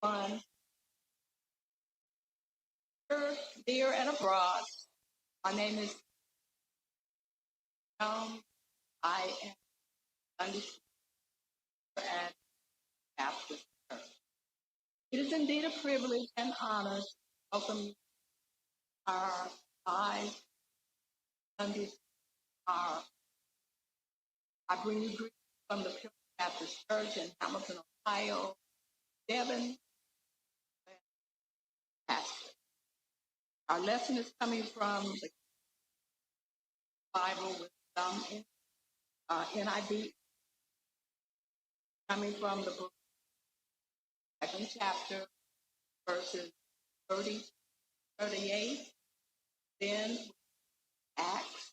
everyone, dear and abroad. My name is I am Sunday School and Baptist Church. It is indeed a privilege and honor to welcome you to our live Sunday School. I bring you greetings from the Pure Baptist Church in Hamilton, Ohio, Devon, Pastor. Our lesson is coming from the Bible with some NIV, coming from the book, second chapter, verses 30, 38. Then Acts,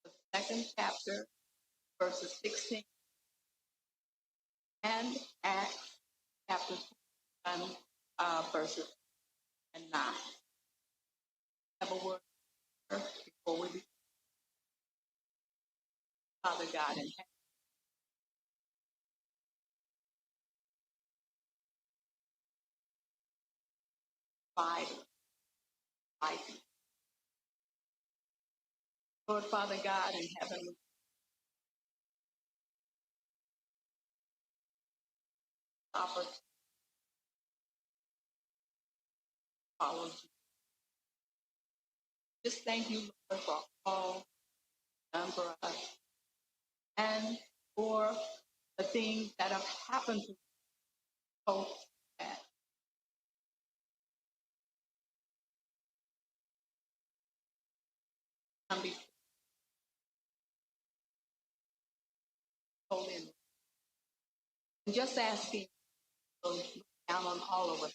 the second chapter, verses 16, and Acts chapter 1, verses 9. Have a word before we begin. Father God in heaven, Bible. Lord Father God in heaven, offer to follow you. Just thank you, Lord, for all done for us and for the things that have happened to folks that can be told in. And just asking to look down on all of us,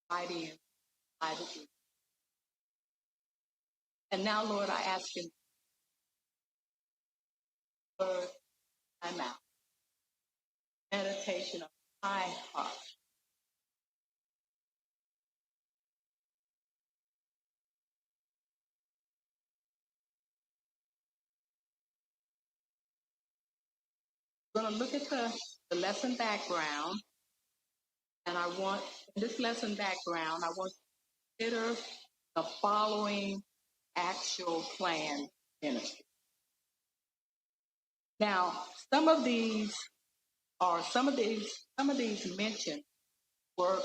mighty and mighty. And now, Lord, I ask you for my mouth, meditation of my heart. We're going to look at the lesson background, and I want, in this lesson background, I want to consider the following actual plan ministry. Now, some of these mentioned work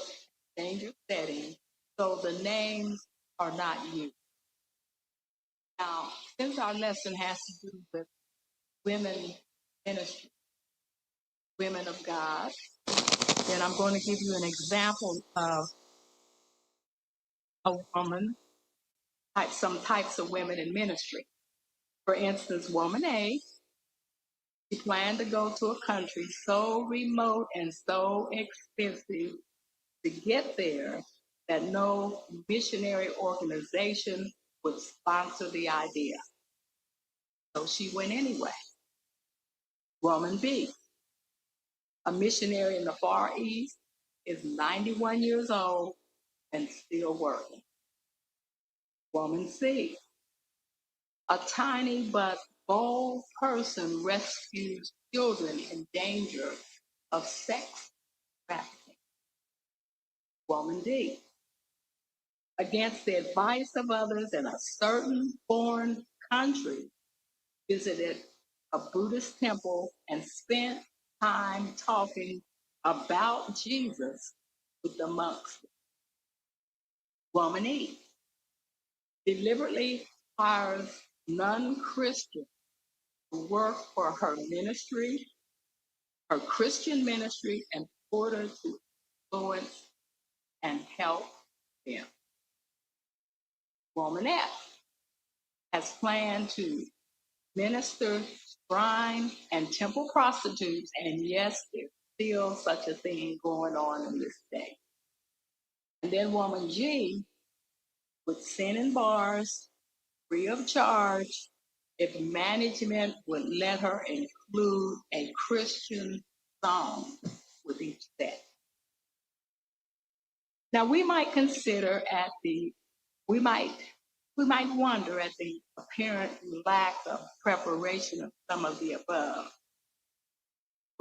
dangerous settings, so the names are not used. Now, since our lesson has to do with women ministry, women of God, then I'm going to give you an example of a woman, some types of women in ministry. For instance, woman A, she planned to go to a country so remote and so expensive to get there that no missionary organization would sponsor the idea. So she went anyway. Woman B, a missionary in the Far East, is 91 years old and still working. Woman C, a tiny but bold person rescues children in danger of sex trafficking. Woman D, against the advice of others in a certain foreign country, visited a Buddhist temple and spent time talking about Jesus with the monks. Woman E, deliberately hires non-Christians to work for her ministry, her Christian ministry, in order to influence and help them. Woman F has planned to minister shrine and temple prostitutes, and yes, there's still such a thing going on in this day. And then woman G would send in bars free of charge if management would let her include a Christian song with each set. Now we might wonder at the apparent lack of preparation of some of the above.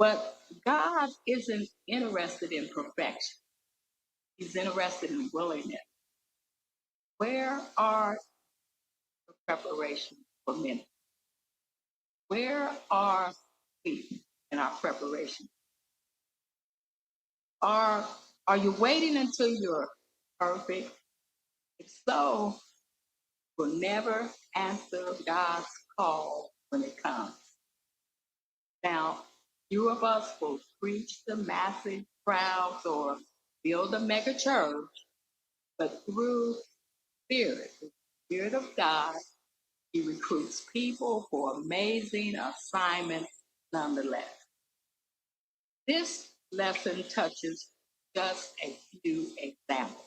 But God isn't interested in perfection. He's interested in willingness. Where are the preparations for ministry? Where are we in our preparation? Are are you waiting until you're perfect? If so, you'll never answer God's call when it comes. Now, few of us will preach to massive crowds or build a mega church, but through the Spirit of God, He recruits people for amazing assignments nonetheless. This lesson touches just a few examples.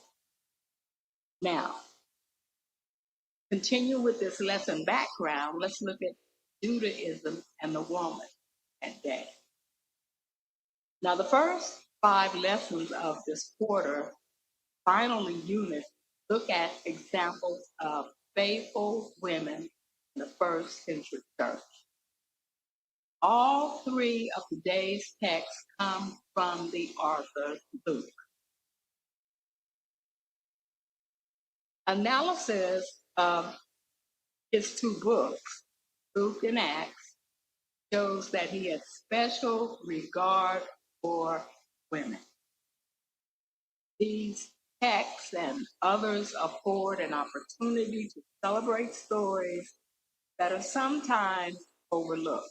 Now, continue with this lesson background. Let's look at Judaism and the woman that day. Now, the first 5 lessons of this quarter, final unit, look at examples of faithful women in the first century church. All 3 of today's texts come from the author Luke. Analysis of his 2 books, Luke and Acts, shows that he had special regard for women. These texts and others afford an opportunity to celebrate stories that are sometimes overlooked.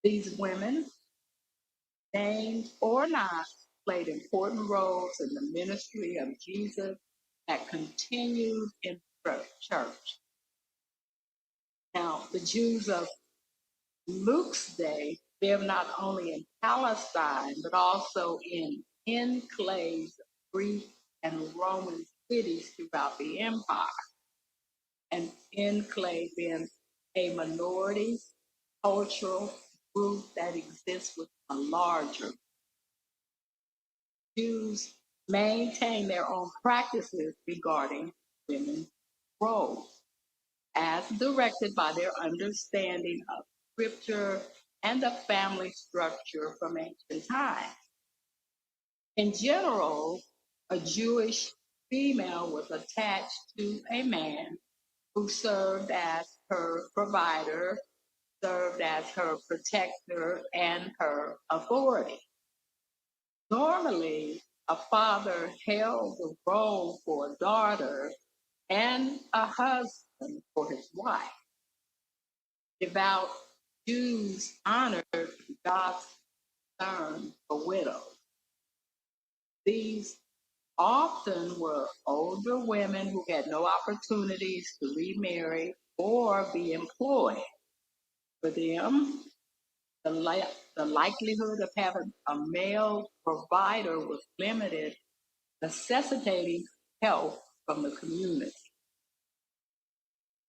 These women, named or not, played important roles in the ministry of Jesus that continued in the church. Now, the Jews of Luke's day lived not only in Palestine, but also in enclaves of Greek and Roman cities throughout the empire. An enclave being a minority cultural group that exists with a larger. Jews maintain their own practices regarding women's roles, as directed by their understanding of scripture and the family structure from ancient times. In general, a Jewish female was attached to a man who served as her provider, served as her protector, and her authority. Normally, a father held the role for a daughter and a husband for his wife. Devout Jews honored God's concern for widows. These often were older women who had no opportunities to remarry or be employed. For them, the likelihood of having a male provider was limited, necessitating help from the community.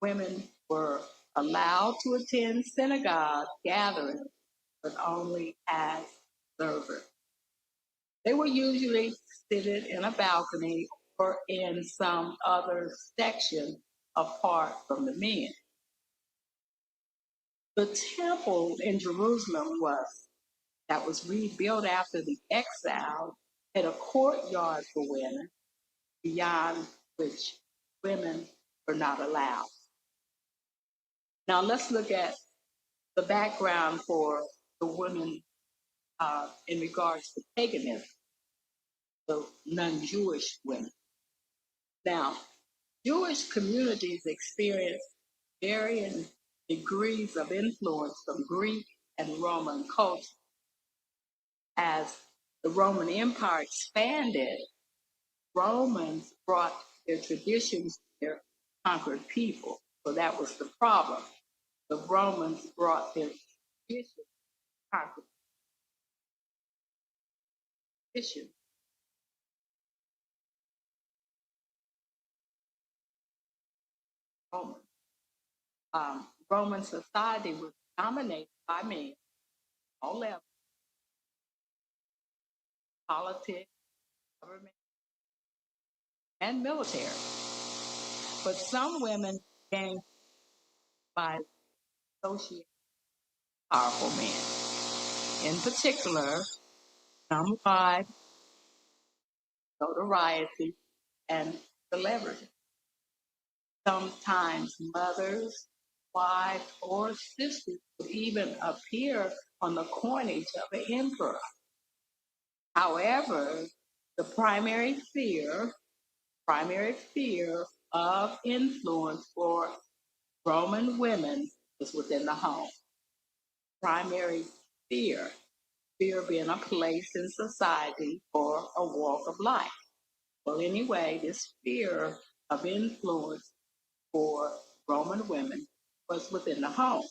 Women were allowed to attend synagogue gatherings, but only as servers. They were usually seated in a balcony or in some other section apart from the men. The temple in Jerusalem was rebuilt after the exile, had a courtyard for women, beyond which women were not allowed. Now let's look at the background for the women in regards to paganism, the non-Jewish women. Now, Jewish communities experienced varying degrees of influence from Greek and Roman culture. As the Roman Empire expanded, Romans brought their traditions to their conquered people. So that was the problem. The Romans brought their traditions to conquered traditions. Roman. Roman society was dominated by men, all levels, politics, government, and military. But some women gained by associating powerful men. in particular, somewhat notoriety and celebrity. Sometimes mothers, wives, or sisters would even appear on the coinage of an emperor. However, the primary sphere of influence for Roman women was within the home. Primary sphere, sphere being a place in society or a walk of life. Well, anyway, this sphere of influence for Roman women was within the home,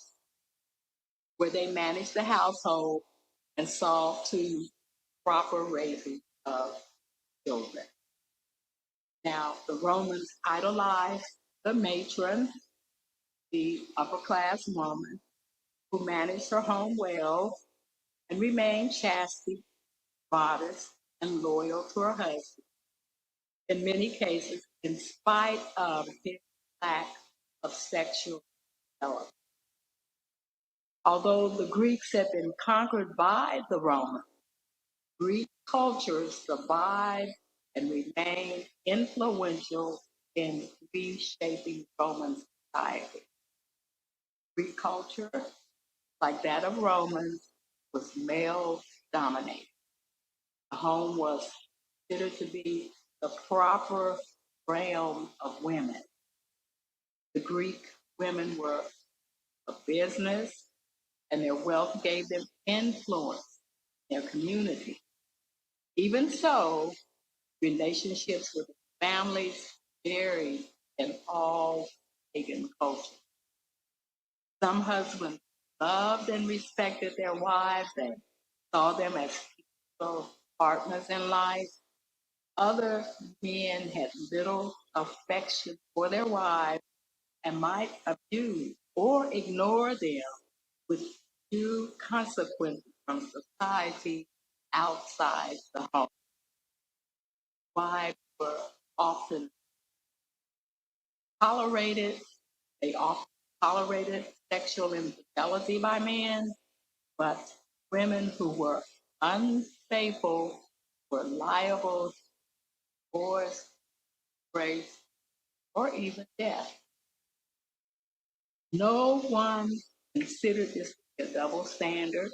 where they managed the household and saw to proper raising of children. Now, the Romans idolized the matron, the upper class woman who managed her home well and remained chastity, modest, and loyal to her husband, in many cases, in spite of his lack of sexual development. Although the Greeks had been conquered by the Romans, Greek culture survived and remained influential in reshaping Roman society. Greek culture, like that of Romans, was male dominated. The home was considered to be the proper realm of women. The Greek women were a business, and their wealth gave them influence in their community. Even so, relationships with families varied in all pagan cultures. Some husbands loved and respected their wives and saw them as equal partners in life. Other men had little affection for their wives and might abuse or ignore them with few consequences from society outside the home. Wives were often tolerated, they often tolerated sexual infidelity by men, but women who were unfaithful were liable to divorce, rape, or even death. No one considered this to be a double standard,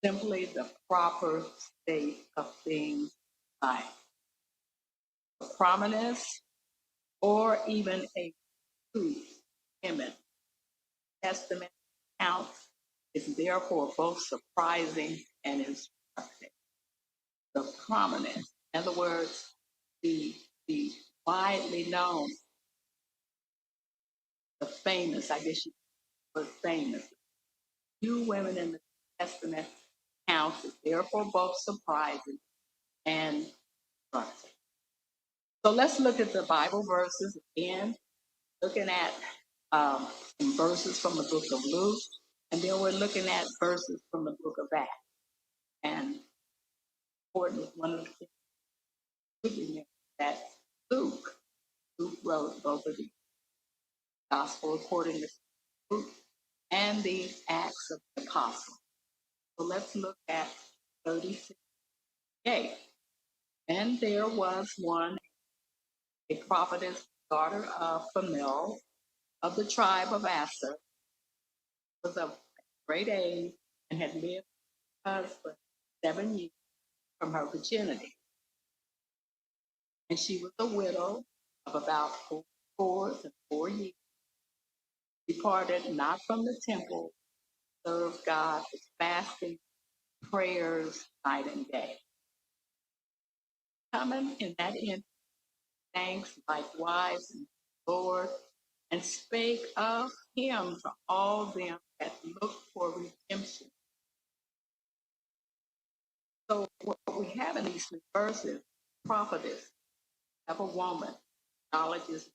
simply the proper state of things like a prominence or even a truth image. Testament account is therefore both surprising and instructive. The prominent, in other words, the widely known, the famous, I guess you were famous. Few women in the Testament accounts is therefore both surprising and instructive. So let's look at the Bible verses again, looking at some verses from the book of Luke, and then we're looking at verses from the book of Acts. And important, one of the things to remember that Luke, Luke wrote both of the Gospel according to Luke and the Acts of the Apostles. So let's look at 36:8. And there was one, a prophetess, daughter of Phanuel, of the tribe of Aser, was of great age, and had lived with her husband 7 years from her virginity. And she was a widow of about 4 years, departed not from the temple, served God with fasting, prayers, night and day. Coming in that end, thanks likewise in the Lord, and spake of him to all them that looked for redemption. So what we have in these three verses, prophetess, of a woman, knowledge is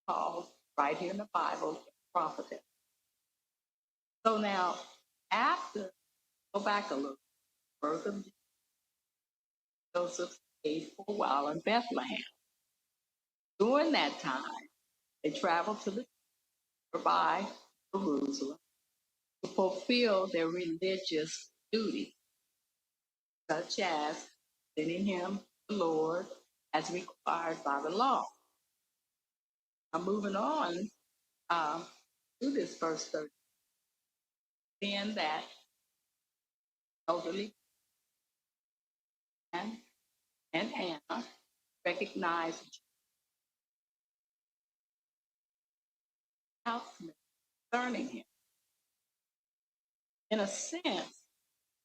called right here in the Bible, prophetess. So now, after, go back a little, birth of Joseph stayed for a while in Bethlehem. During that time, they traveled to the nearby Jerusalem to fulfill their religious duty, such as sending him the Lord as required by the law. Now, moving on to this verse 30, then that elderly man and Anna recognized announcement concerning him. In a sense,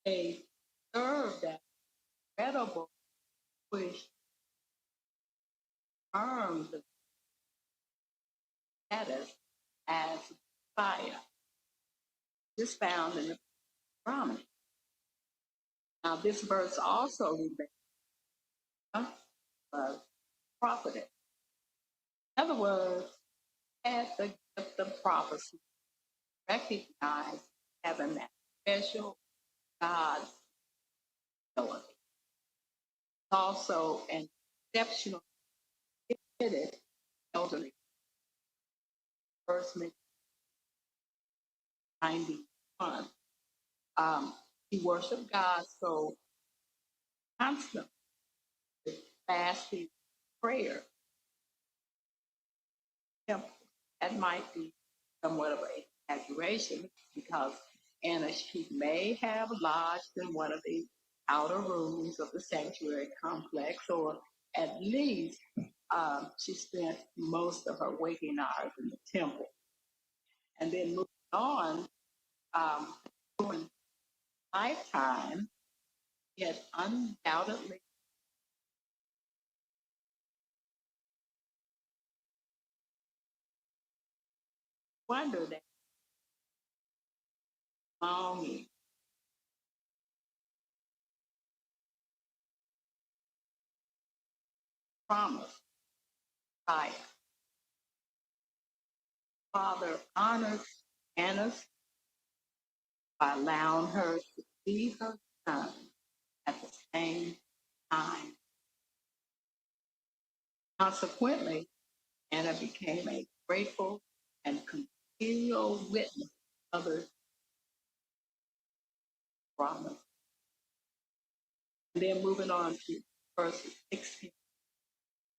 they served that incredible which earned the status as Messiah. This found in the promise. Now, this verse also reveals a prophetess. In other words, had the gift of prophecy, recognized having that special God's ability. Also, an exceptional gifted elderly person, 91. He worshiped God so constantly with fasting, prayer, temple. That might be somewhat of an exaggeration because Anna, she may have lodged in one of the outer rooms of the sanctuary complex, or at least she spent most of her waking hours in the temple. And then moving on, during lifetime, he had undoubtedly wondered at longing, promise, fire. Father honors Anna's by allowing her to see her son at the same time. Consequently, Anna became a grateful and continual witness of others' promise. And then moving on to verse 16.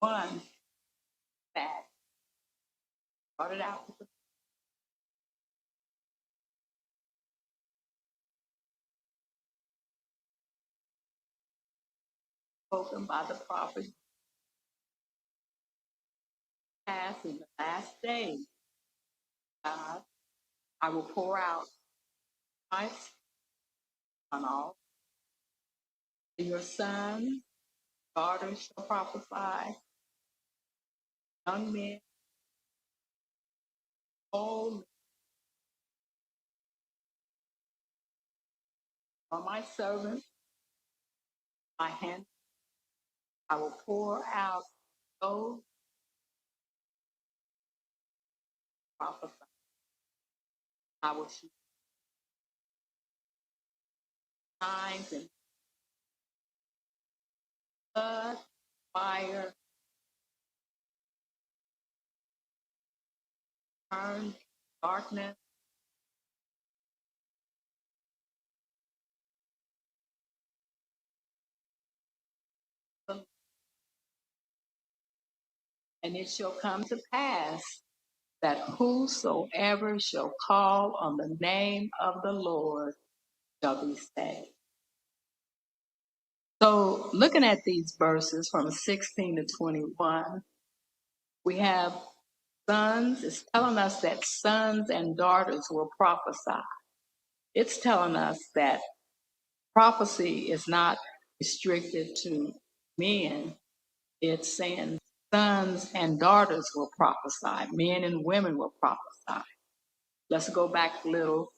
One that started out with the spoken by the prophet, pass in the last days, God, I will pour out my spirit on all. And your sons, daughters shall prophesy, young men, old, on my servants, my hand, I will pour out those prophesy. I will shoot signs and blood, fire, turn, darkness, and it shall come to pass that whosoever shall call on the name of the Lord shall be saved. So, looking at these verses from 16 to 21, we have sons. It's telling us that sons and daughters will prophesy. It's telling us that prophecy is not restricted to men. It's saying sons and daughters will prophesy, men and women will prophesy. Let's go back a little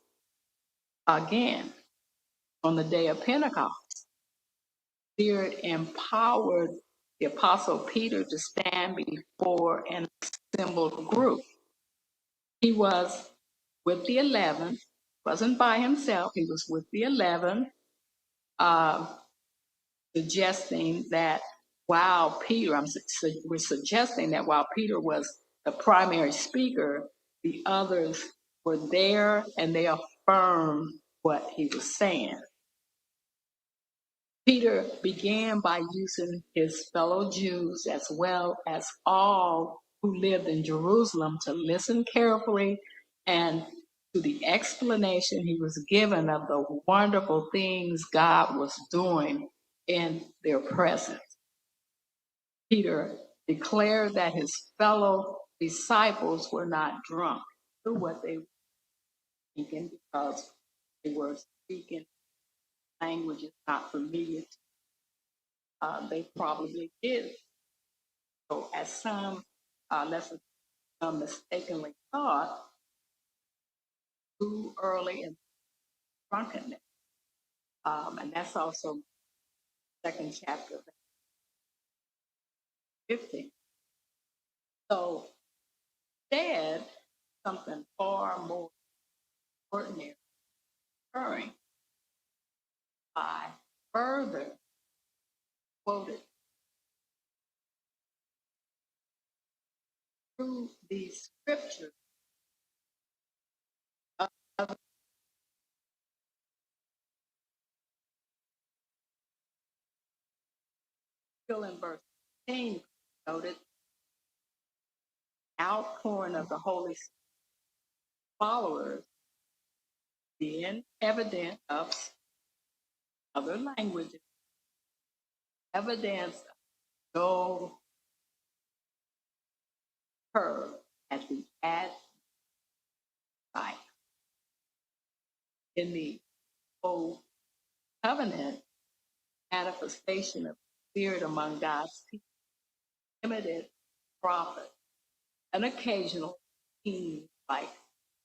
again. On the day of Pentecost, Spirit empowered the Apostle Peter to stand before an assembled group. He was with the 11, wasn't by himself, he was with the 11, suggesting that while Peter, we're suggesting that while Peter was the primary speaker, the others were there and they confirm what he was saying. Peter began by using his fellow Jews as well as all who lived in Jerusalem to listen carefully and to the explanation he was given of the wonderful things God was doing in their presence. Peter declared that his fellow disciples were not drunk to what they were speaking because they were speaking languages not familiar to they probably did. So as some lessons mistakenly thought, too early in drunkenness. And that's also second chapter, 15. So instead, something far more ordinary occurring by further quoted through these scriptures of still in verse 15 noted outpouring of the Holy Spirit followers being evident of other languages, evidence of no occur at the Advent in the Old Covenant manifestation of Spirit among God's people, limited prophet, and occasional king like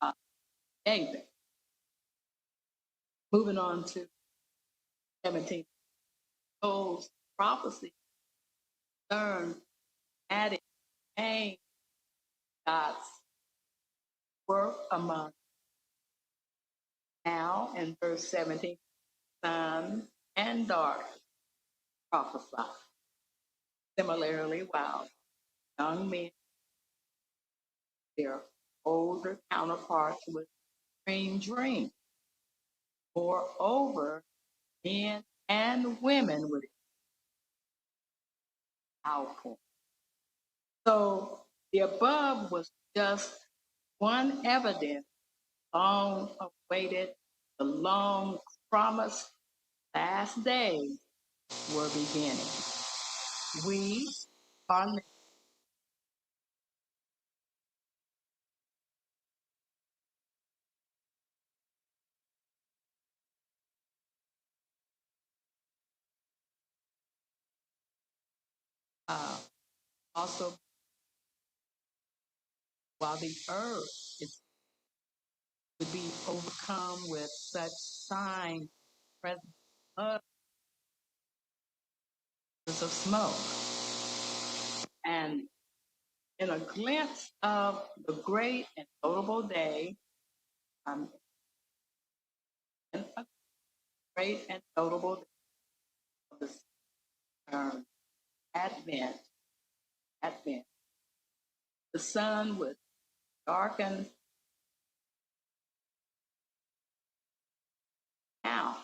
uh, David. Moving on to 17, those prophecies concern adding God's work among now in verse 17, sun and dark prophesy. Similarly, while young men, their older counterparts would dream. Moreover, men and women would outpour. So the above was just one evidence long awaited, the long promised last days were beginning. We are also, while the earth is to be overcome with such signs, presence of smoke. And in a glimpse of the great and notable day, in a great and notable day of the term Advent, the sun would darken out.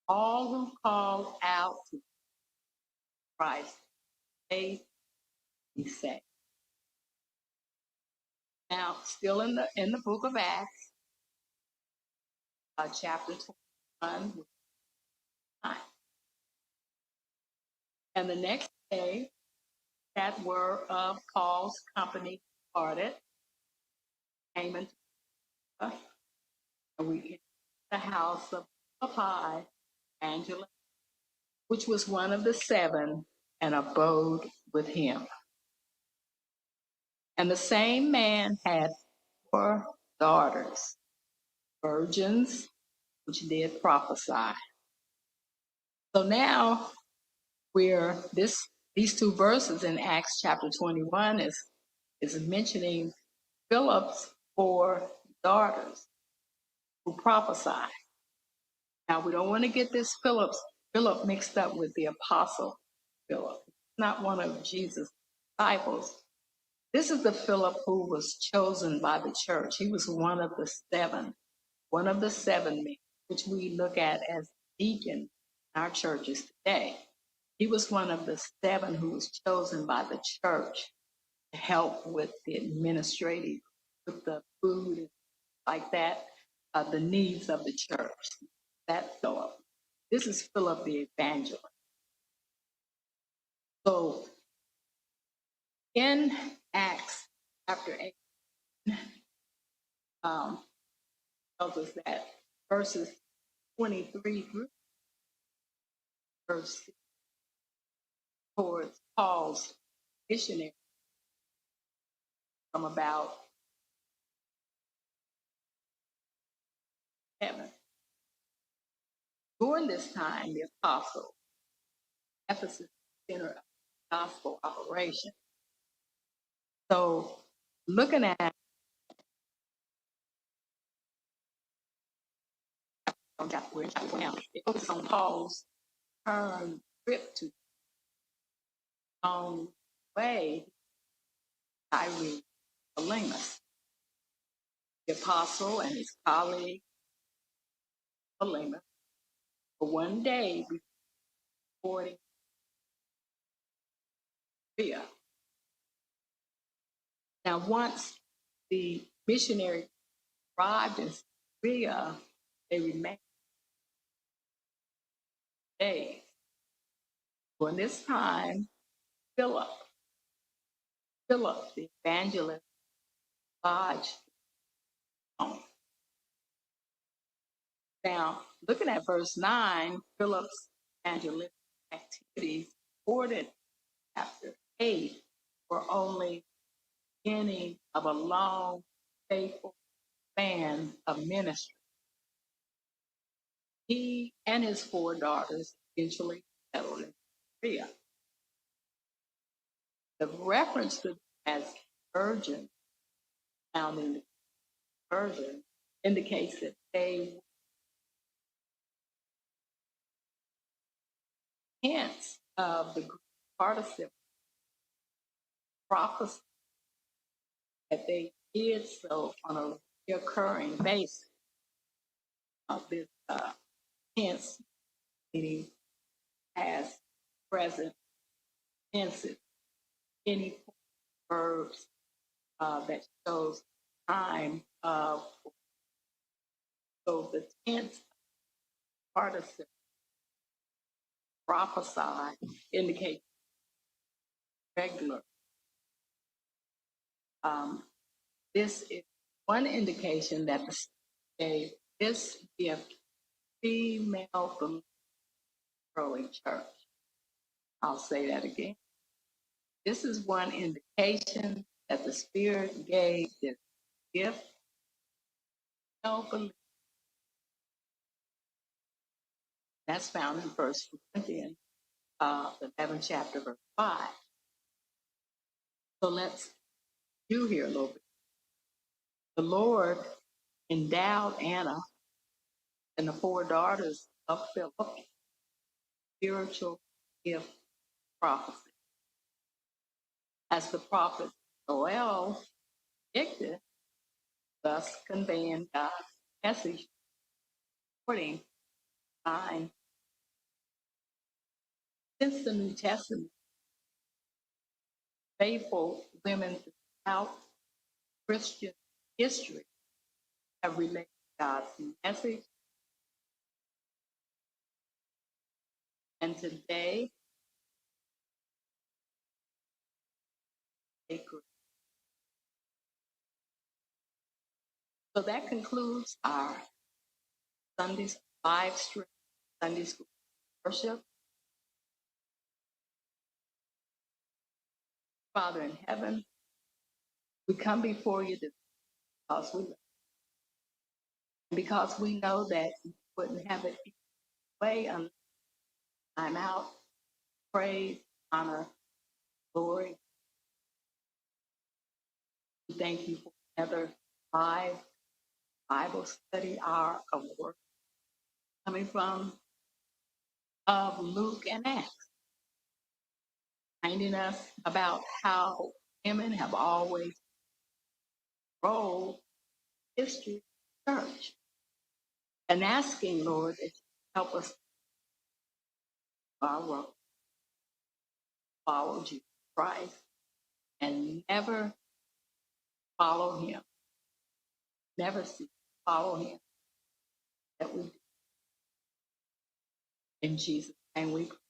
All who call out to Christ, they be saved. Now, still in the book of Acts, chapter 21, and the next day, that were of Paul's company departed, came into us, and we entered the house of Philippi, Angela, which was one of the seven, and abode with him. And the same man had 4 daughters, virgins, which did prophesy. So now these 2 verses in Acts chapter 21 is mentioning Philip's 4 daughters who prophesy. Now we don't want to get this Philip mixed up with the apostle Philip. Not one of Jesus' disciples. This is the Philip who was chosen by the church. He was one of the 7 one of the 7 men, which we look at as deacon in our churches today. He was one of the 7 who was chosen by the church to help with the administrative, with the food and like that, the needs of the church. That's Philip. This is Philip the evangelist. So in Acts chapter 8, tells us that verses 23 through verse 6 towards Paul's missionary from about heaven. During this time, the apostle, Ephesus, center of gospel operation. So looking at where chapter now, it focuses on Paul's trip to long way, Tyree, Elymas, the apostle and his colleague, Elymas, for one day before Syria. Now, once the missionary arrived in Syria, they remained days. During this time, Philip, the evangelist, lodged home. Now, looking at verse 9, Philip's evangelistic activities reported chapter 8 were only beginning of a long, faithful span of ministry. He and his 4 daughters eventually settled in Korea. The reference to as virgin found in the version indicates that they hence of the participle prophecy that they did so on a recurring basis. Of this tense meaning past, present, tenses, any verbs that shows time of. So the tense participle prophesied indicates regular. This is one indication that the gave this gift female from growing church. I'll say that again. This is one indication that the Spirit gave this gift. That's found in 1 Corinthians, 11th chapter, verse 5. So let's do here a little bit. The Lord endowed Anna and the 4 daughters of Philip spiritual gift prophecy. As the prophet Joel predicted, thus conveying God's message according time. Since the New Testament, faithful women throughout Christian history have related God's message. And today, so that concludes our Sunday's live stream Sunday school worship. Father in heaven, we come before you because we love you. Because we know that you wouldn't have it way unless I'm out. Praise, honor, glory. We thank you for another live Bible study hour of work coming from of Luke and Acts, reminding us about how women have always rolled history church. and asking, Lord, that you help us follow Jesus Christ and never follow him, never see, follow him, that we do. In Jesus' name we pray.